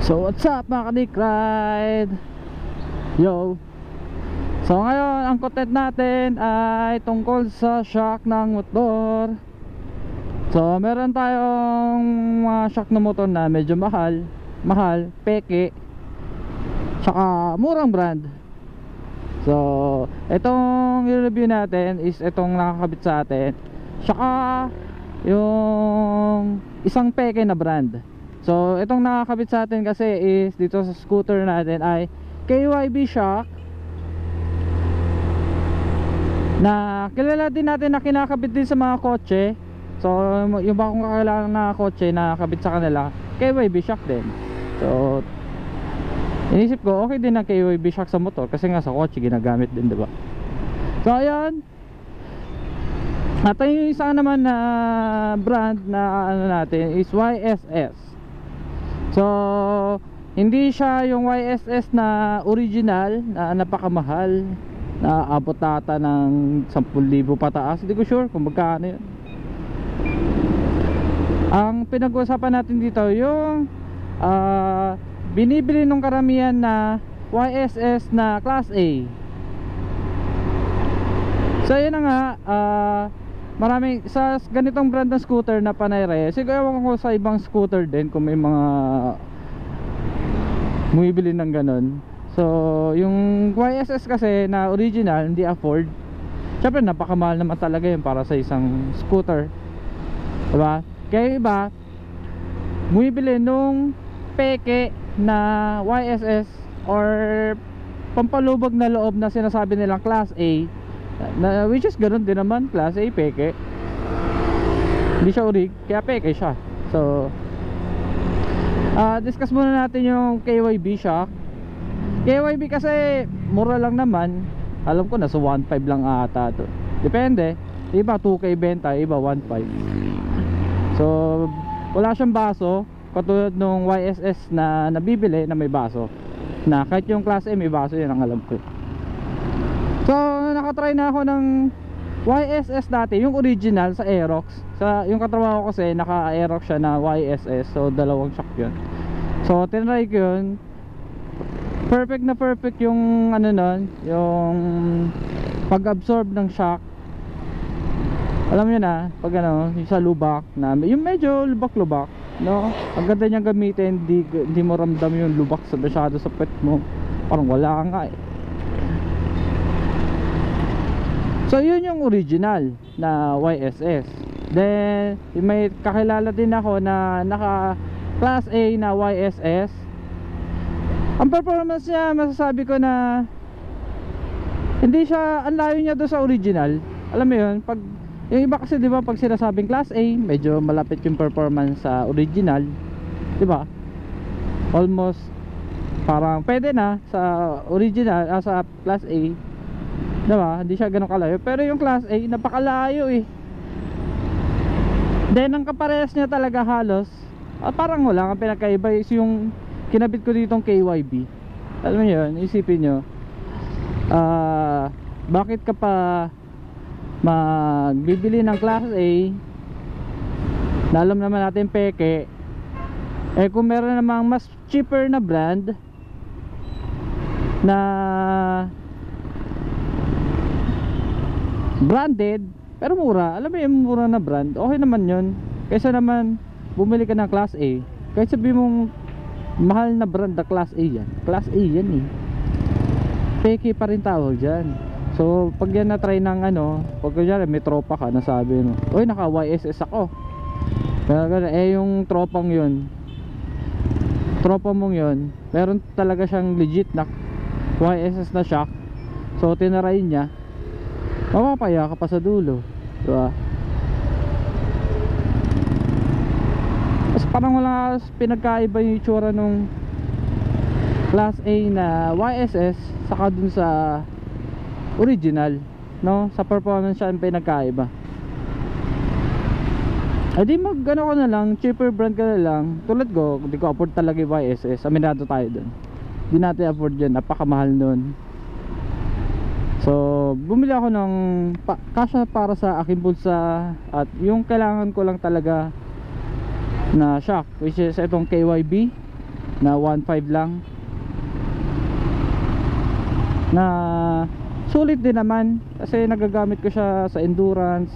So what's up mga ka-Dick Ride? Yo. So ngayon ang content natin ay tungkol sa shock ng motor. So meron tayong mga shock na motor na medyo mahal, peke, saka murang brand. So itong i-review natin is itong nakakabit sa atin, saka yung isang peke na brand. So itong nakakabit sa atin kasi is dito sa scooter natin ay KYB shock, na kilala din natin na kinakabit din sa mga kotse. So yung bakong kakailangan na kotse na nakakabit sa kanila, KYB shock din. So inisip ko okay din ang KYB shock sa motor kasi nga sa kotse ginagamit din, diba? So ayan. At yung isa naman na brand na ano natin is YSS. So hindi siya yung YSS na original na napakamahal, na abot ata ng 10,000 pataas. Hindi ko sure kung magkano yun. Ang pinag-uusapan natin dito yung binibili ng karamihan na YSS na Class A. So yun na nga, maraming sa ganitong brand ng scooter na Panay, siguro ewan ko sa ibang scooter din kung may mga bumibili ng ganon. So yung YSS kasi na original hindi afford. Siyempre napakamahal naman talaga yun para sa isang scooter, diba? Kaya iba bumibili nung peke na YSS or pampalubog na loob na sinasabi nilang Class A, na which is ganoon din naman, Class A peke, hindi siya orig kaya peke siya. So discuss muna natin yung KYB shock. KYB kasi mura lang naman, alam ko nasa 1.5 lang ata to, depende, iba 2K benta, iba 1.5. So wala siyang baso katulad nung YSS na nabibili na may baso, na kahit yung Class A may baso, yun ang alam ko. So nakatry na ako ng YSS dati, yung original sa Aerox. Yung katrabaho ko kasi naka-Aerox siya na YSS, so dalawang shock yun. So tinry ko yun, perfect na perfect yung ano nun, yung pag-absorb ng shock. Alam nyo na, pag ano, yung sa lubak na, yung medyo lubak-lubak, no? Ang ganda niyang gamitin, di mo ramdam yung lubak sa masyado sa pet mo. Parang wala nga eh. So yun yung original na YSS. Then may kakilala din ako na naka Class A na YSS. Ang performance niya, masasabi ko na hindi siya, ang layo niya doon sa original. Alam mo yun, pag yung iba kasi di ba pag sinasabing Class A, medyo malapit yung performance sa original, di ba? Almost parang pwede na sa original, sa Class A, diba? Hindi siya ganun kalayo. Pero yung Class A napakalayo eh. Then ang kaparehas niya talaga halos, parang wala kang pinakaiba is yung kinabit ko ditong KYB. Alam mo yun, isipin nyo, bakit ka pa magbibili ng Class A na alam naman natin peke, eh kung meron namang mas cheaper na brand na branded pero mura, alam mo yung mura na brand, okay naman yun kaysa naman bumili ka ng Class A. Kahit sabi mong mahal na brand na Class A yan, Class A yan eh, peke pa rin tawag dyan. So pag yan na try ng ano, pag yan may tropa ka, nasabi mo, uy naka YSS ako, eh yung tropang yun, tropa mong yun, meron talaga siyang legit na YSS na shock, so tinry niya, mapapaya ka pa sa dulo, diba? Mas parang wala pinagkaiba yung itsura nung Class A na YSS saka dun sa original, no? Sa performance siya yung pinagkaiba. Eh di mag ano ko na lang, cheaper brand ka na lang. Tulad ko, hindi ko afford talaga yung YSS, aminado tayo dun, hindi natin afford yan, napakamahal nun. So bumili ako ng kasya para sa aking bulsa at yung kailangan ko lang talaga na shock, which is itong KYB na 1.5 lang, na sulit din naman kasi nagagamit ko siya sa endurance.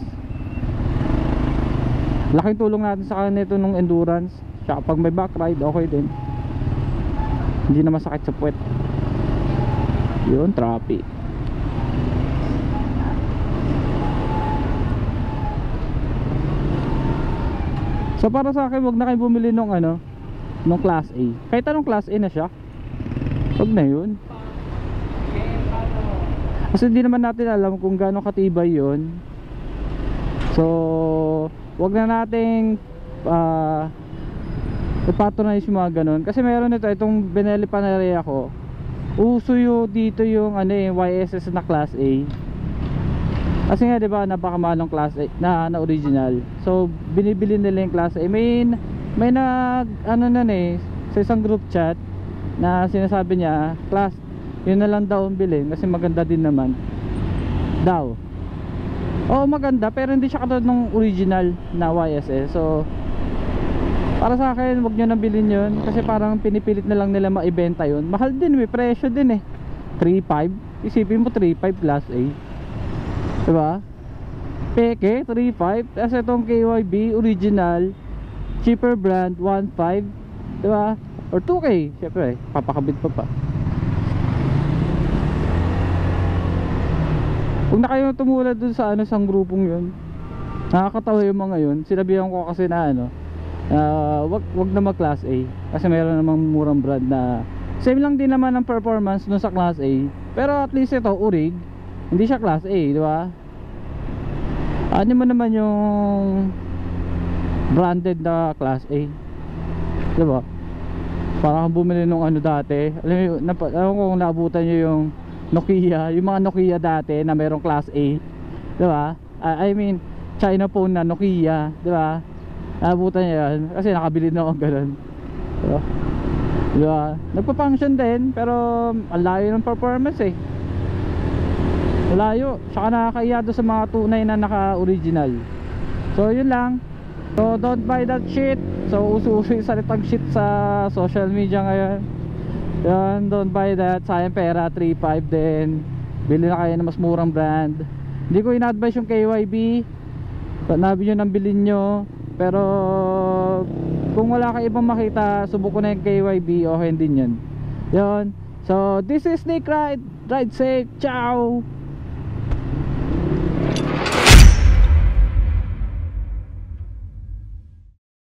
Laking tulong natin sa kanya nito nung endurance. Tsaka pag may back ride okay din, hindi na masakit sa puwet. Yun, traffic. So para sa akin, wag na kayo bumili nung ano, nung class A. Kahit anong class A na siya, wag na yun. Kasi hindi naman natin alam kung gaano katibay yun. So wag na nating ipatronize yung mga ganun. Kasi meron ito, itong Benelli Paneria ko, uso yung dito yung ano eh, YSS na class A. Kasi nga 'di ba, napakamahal ng class A na original. So binibili nila yung class A. May nag ano nun eh, sa isang group chat na sinasabi niya, class yun na lang daw ang bilhin kasi maganda din naman daw. Oo, maganda pero hindi siya katulad ng original na YSS. So para sa akin, wag nyo nang bilhin yun kasi parang pinipilit na lang nila maibenta yun. Mahal din, may presyo din eh, 3.5. Isipin mo 3.5 class A, diba? Peke 3.5. Tapos itong KYB original, cheaper brand, 1.5, diba? Or 2K, syempre papakabit pa. Huwag na kayo tumulad dun sa ano, sang grupong yun. Nakakatawa yung mga yun. Sinabihan ko kasi na ano, wag na mag class A kasi mayroon namang murang brand na same lang din naman ang performance dun sa class A, pero at least ito urig, hindi siya class A, di ba? Ano mo naman yung branded na class A, di ba? Parang bumili nung ano dati, alam ko kung naabutan nyo yung Nokia, yung mga Nokia dati na mayroong class A, di ba? I mean China phone na Nokia, di ba? Naabutan niya yan kasi nakabili na ako ganun, diba? Diba? Nagpa-function din pero ang layo ng performance eh, malayo, saka nakakaiya doon sa mga tunay na naka-original. So yun lang. So don't buy that shit. So uso-uso yung salitang shit sa social media ngayon. Yan, don't buy that. Sayang pera, 3.5 din. Bili na kayo ng mas murang brand. Hindi ko ina-advise yung KYB, nabi nyo nang bilhin nyo. Pero kung wala ka ibang makita, subuko na yung KYB, okay din yun. Yun. So this is Nick Ride. Ride safe. Ciao.